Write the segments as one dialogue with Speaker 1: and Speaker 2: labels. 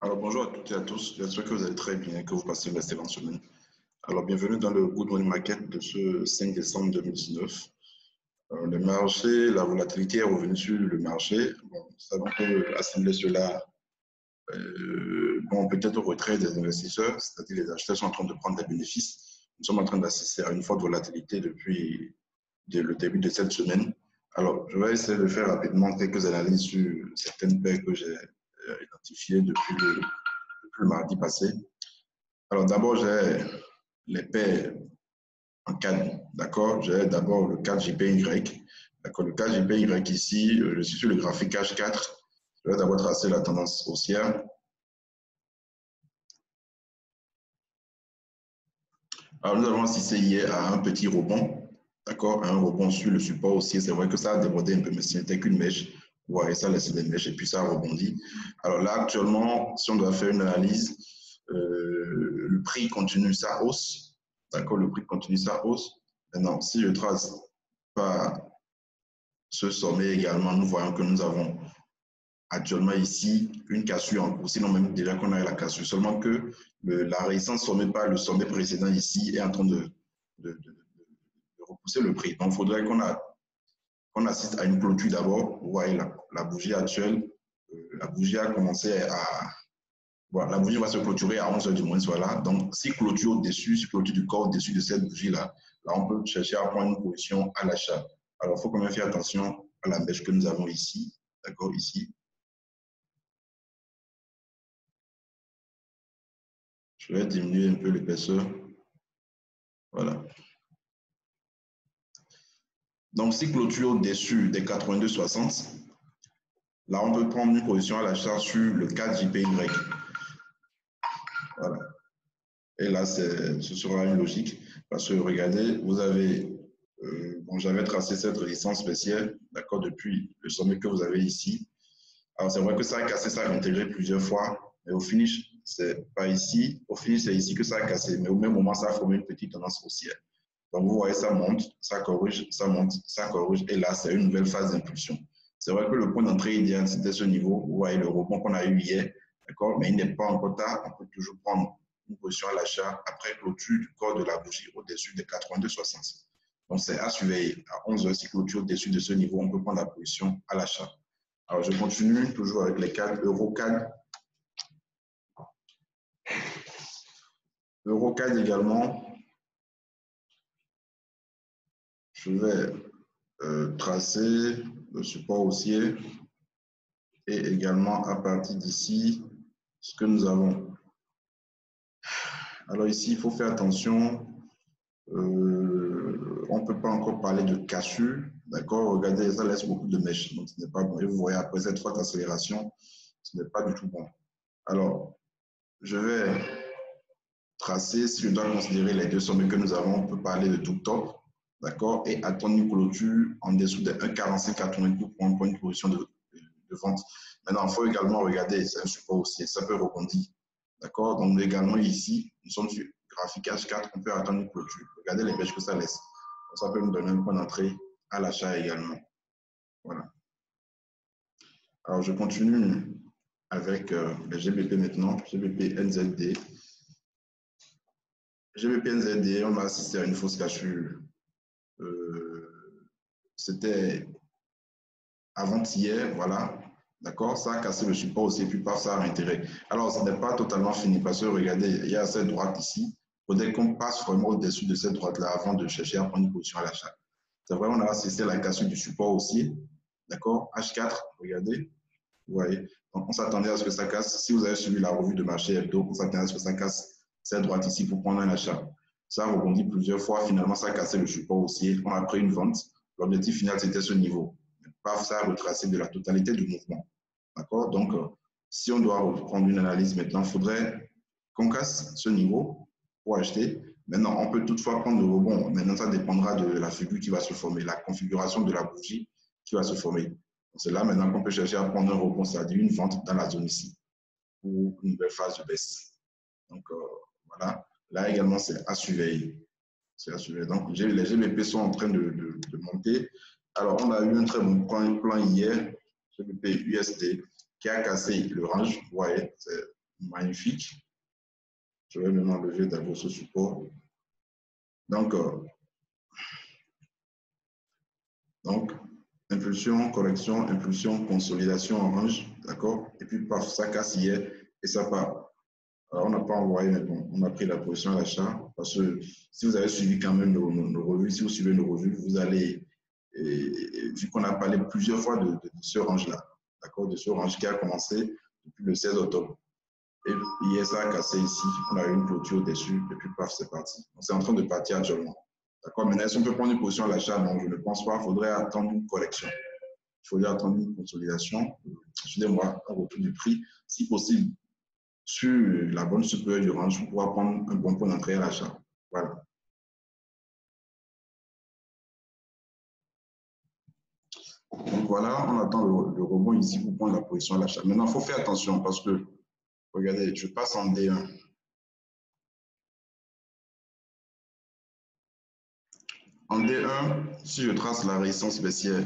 Speaker 1: Alors bonjour à toutes et à tous, j'espère que vous allez très bien, que vous passez une excellente semaine. Alors bienvenue dans le Good Morning Market de ce 5 décembre 2019. Le marché, la volatilité est revenue sur le marché. Bon, ça donc assembler cela, peut-être au retrait des investisseurs, c'est-à-dire les acheteurs sont en train de prendre des bénéfices. Nous sommes en train d'assister à une forte volatilité depuis le début de cette semaine. Alors je vais essayer de faire rapidement quelques analyses sur certaines paires que j'ai identifiées depuis le mardi passé. Alors d'abord, j'ai les paires en CAD, d'accord? J'ai d'abord le CAD JPY, d'accord? Le CAD JPY ici, je suis sur le graphique H4. Je vais d'abord tracer la tendance haussière. Alors nous avons assisté hier à un petit rebond, d'accord? Un rebond sur le support haussier. C'est vrai que ça a débordé un peu, mais ce n'était qu'une mèche. Vous voyez, ça a laissé des mèches et puis ça a rebondi. Alors là, actuellement, si on doit faire une analyse, le prix continue sa hausse. D'accord, le prix continue sa hausse. Maintenant, si je trace par ce sommet également, nous voyons que nous avons actuellement ici une cassure en cours, sinon même déjà qu'on a la cassure, seulement que la résistance sommet par le sommet précédent ici est en train de repousser le prix. Donc, il faudrait qu'on assiste à une clôture d'abord. Vous voyez la bougie actuelle, la bougie a commencé à... Voilà, la bougie va se clôturer à 11h du moins, voilà. Donc, si clôture au-dessus, si clôture du corps au-dessus de cette bougie-là, là, on peut chercher à prendre une position à l'achat. Alors, il faut quand même faire attention à la mèche que nous avons ici, d'accord, ici. Je vais diminuer un peu l'épaisseur. Voilà. Donc, si clôture au-dessus des 82,60, là, on peut prendre une position à l'achat sur le 4 JPY. Voilà. Et là, ce sera une logique. Parce que regardez, vous avez, j'avais tracé cette résistance baissière, d'accord, depuis le sommet que vous avez ici. Alors, c'est vrai que ça a cassé, ça a intégré plusieurs fois, mais au finish, c'est pas ici. Au finish, c'est ici que ça a cassé, mais au même moment, ça a formé une petite tendance haussière. Donc, vous voyez, ça monte, ça corrige, ça monte, ça corrige, et là, c'est une nouvelle phase d'impulsion. C'est vrai que le point d'entrée idéal, c'était ce niveau. Vous voyez le rebond qu'on a eu hier, d'accord, mais il n'est pas encore tard. On peut toujours prendre une position à l'achat après clôture du corps de la bougie au-dessus des 82,60. Donc, c'est à surveiller. À 11h, si clôture au-dessus de ce niveau, on peut prendre la position à l'achat. Alors, je continue toujours avec les CAD, EuroCAD. EuroCAD également. Je vais tracer le support haussier et également à partir d'ici, ce que nous avons. Alors ici, il faut faire attention. On ne peut pas encore parler de cassure. D'accord? Regardez, ça laisse beaucoup de mèches. Donc, ce n'est pas bon. Et vous voyez, après cette forte accélération, ce n'est pas du tout bon. Alors, je vais tracer, si je dois considérer les deux sommets que nous avons, on peut parler de tout top. D'accord? Et attendre une clôture en dessous de 1,4580 pour prendre une position de vente. Maintenant, il faut également regarder, c'est un support haussier, ça peut rebondir. D'accord? Donc, également ici, nous sommes sur graphique H4, on peut attendre une clôture. Regardez les bêches que ça laisse. Donc, ça peut nous donner un point d'entrée à l'achat également. Voilà. Alors, je continue avec les GBP maintenant, GBP NZD. GBP NZD, on a assisté à une fausse cassure. C'était avant-hier, voilà. D'accord? Ça a cassé le support aussi, et puis par ça a intérêt. Alors, ce n'est pas totalement fini parce que regardez, il y a cette droite ici. Il faudrait qu'on passe vraiment au-dessus de cette droite-là avant de chercher à prendre une position à l'achat. C'est vrai, on a assisté à la cassure du support aussi. D'accord? H4, regardez. Vous voyez? Donc, on s'attendait à ce que ça casse. Si vous avez suivi la revue de marché hebdo, on s'attendait à ce que ça casse cette droite ici pour prendre un achat. Ça a rebondi plusieurs fois. Finalement, ça a cassé le support haussier. On a pris une vente. L'objectif final, c'était ce niveau. Paf, ça a retracé de la totalité du mouvement. D'accord? Donc, si on doit reprendre une analyse maintenant, il faudrait qu'on casse ce niveau pour acheter. Maintenant, on peut toutefois prendre le rebond. Maintenant, ça dépendra de la figure qui va se former, la configuration de la bougie qui va se former. C'est là maintenant qu'on peut chercher à prendre un rebond, c'est-à-dire une vente dans la zone ici, ou une nouvelle phase de baisse. Donc, voilà. Là également, c'est à surveiller. C'est à surveiller. Donc, les GBP sont en train de monter. Alors, on a eu un très bon plan hier, GBP USD, qui a cassé le range. Vous voyez, Magnifique. Je vais même enlever d'abord ce support. Donc, impulsion, correction, impulsion, consolidation orange, d'accord? Et puis, paf, ça casse hier et ça part. Alors, on n'a pas envoyé, mais bon, on a pris la position à l'achat parce que si vous avez suivi quand même nos revues, si vous suivez nos revues, vous allez, vu qu'on a parlé plusieurs fois de ce range-là, d'accord? De ce range qui a commencé depuis le 16 octobre. Et hier, ça a cassé ici, on a eu une clôture dessus, et puis paf, c'est parti. C'est en train de partir actuellement. D'accord? Maintenant, si on peut prendre une position à l'achat, non, je ne pense pas. Il faudrait attendre une correction. Il faudrait attendre une consolidation. Excusez-moi, un retour du prix, si possible, sur la bonne supérieure du range pour pouvoir prendre un bon point d'entrée à l'achat. Voilà. Donc voilà, on attend le rebond ici pour prendre la position à l'achat. Maintenant, il faut faire attention parce que, regardez, je passe en D1. En D1, si je trace la résistance baissière,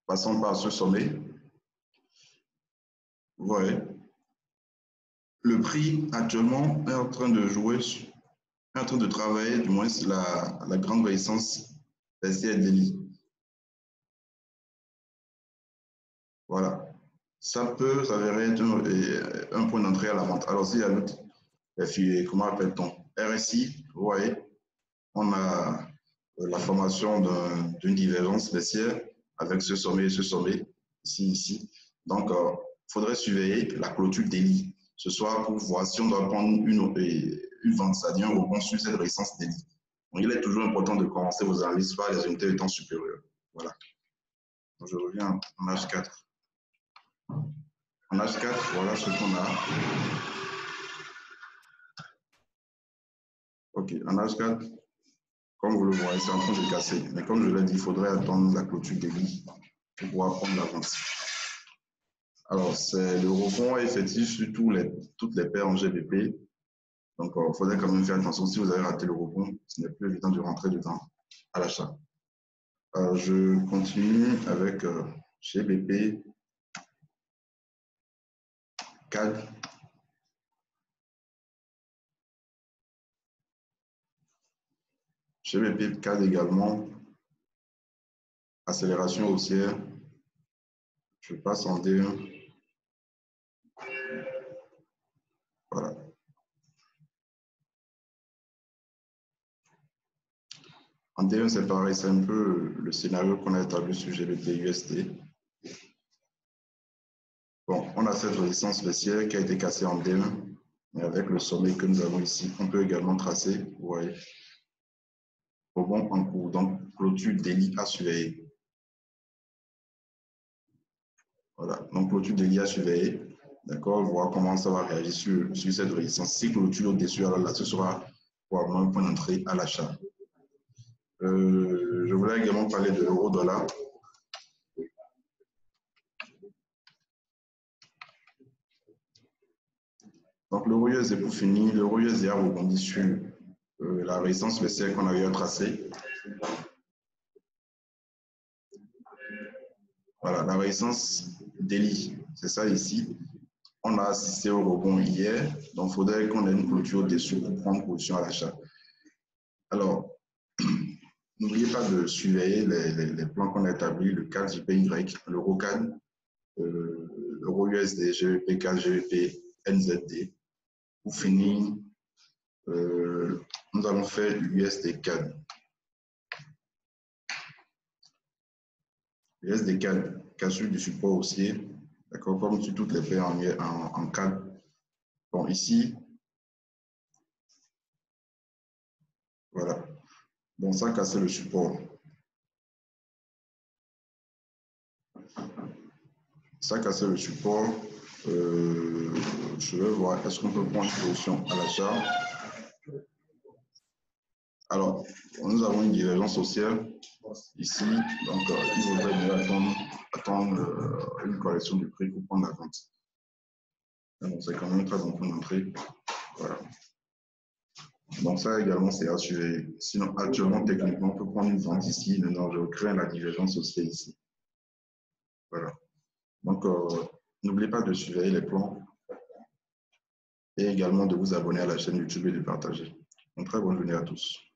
Speaker 1: passons par ce sommet, vous voyez, le prix actuellement est en train de jouer, est en train de travailler du moins la grande résistance baissière d'Eli. Voilà. Ça peut s'avérer être un point d'entrée à la vente. Alors, s'il y a l'autre, comment appelle-t-on? RSI, vous voyez, on a la formation d'une divergence baissière avec ce sommet et ce sommet, ici. Donc, il faudrait surveiller la clôture d'Eli ce soir pour voir si on doit prendre une vente, c'est-à-dire un rebond sur cette résistance d'Eli. Donc, il est toujours important de commencer vos analyses par les unités de temps supérieures. Voilà. Donc, je reviens en H4. En H4, voilà ce qu'on a. OK, en H4, comme vous le voyez, c'est en train de casser. Mais comme je l'ai dit, il faudrait attendre la clôture d'Eli pour pouvoir prendre la vente. Alors, c'est le rebond effectif sur toutes les paires en GBP. Donc, il faudrait quand même faire attention. Si vous avez raté le rebond, ce n'est plus évident de rentrer dedans à l'achat. Je continue avec GBP, CAD. GBP, CAD également. Accélération haussière. Je passe en D1. Voilà. En D1, c'est pareil, c'est un peu le scénario qu'on a établi sur GBP USD. Bon, on a cette résistance baissière qui a été cassée en D1, mais avec le sommet que nous avons ici, on peut également tracer, vous voyez, rebond en cours, donc clôture d'Eli à surveiller. Voilà, donc clôture d'Eli à surveiller, d'accord, voir comment ça va réagir sur cette résistance. Si clôture au-dessus, alors là, ce sera probablement un point d'entrée à l'achat. Je voulais également parler de l'euro-dollar. Donc, l'euro USD pour finir, l'euro USD a rebondi sur la résistance baissière qu'on avait tracée. Voilà, la résistance d'Eli, c'est ça ici. On a assisté au rebond hier, donc il faudrait qu'on ait une clôture dessus pour prendre position à l'achat. Alors, n'oubliez pas de surveiller les plans qu'on a établis, le CAD JPY, l'euro CAD, l'euro USD, GBP CAD, GBP, NZD. Pour finir, nous allons faire l'USD CAD. L'USD CAD, cassure du support haussier, d'accord, comme sur toutes les paires en CAD. Bon, ici, voilà. Bon, ça a cassé le support. Ça a cassé le support. Je vais voir, est-ce qu'on peut prendre une position à l'achat? Alors, nous avons une divergence haussière ici, donc il faudrait mieux attendre une correction du prix pour prendre la vente. C'est quand même très bon point d'entrée. Voilà. Donc ça également, c'est à surveiller. Sinon, actuellement, techniquement, on peut prendre une vente ici. Maintenant, je crains la divergence haussière ici. Voilà. Donc, n'oubliez pas de surveiller les plans et également de vous abonner à la chaîne YouTube et de partager. Une très bonne journée à tous.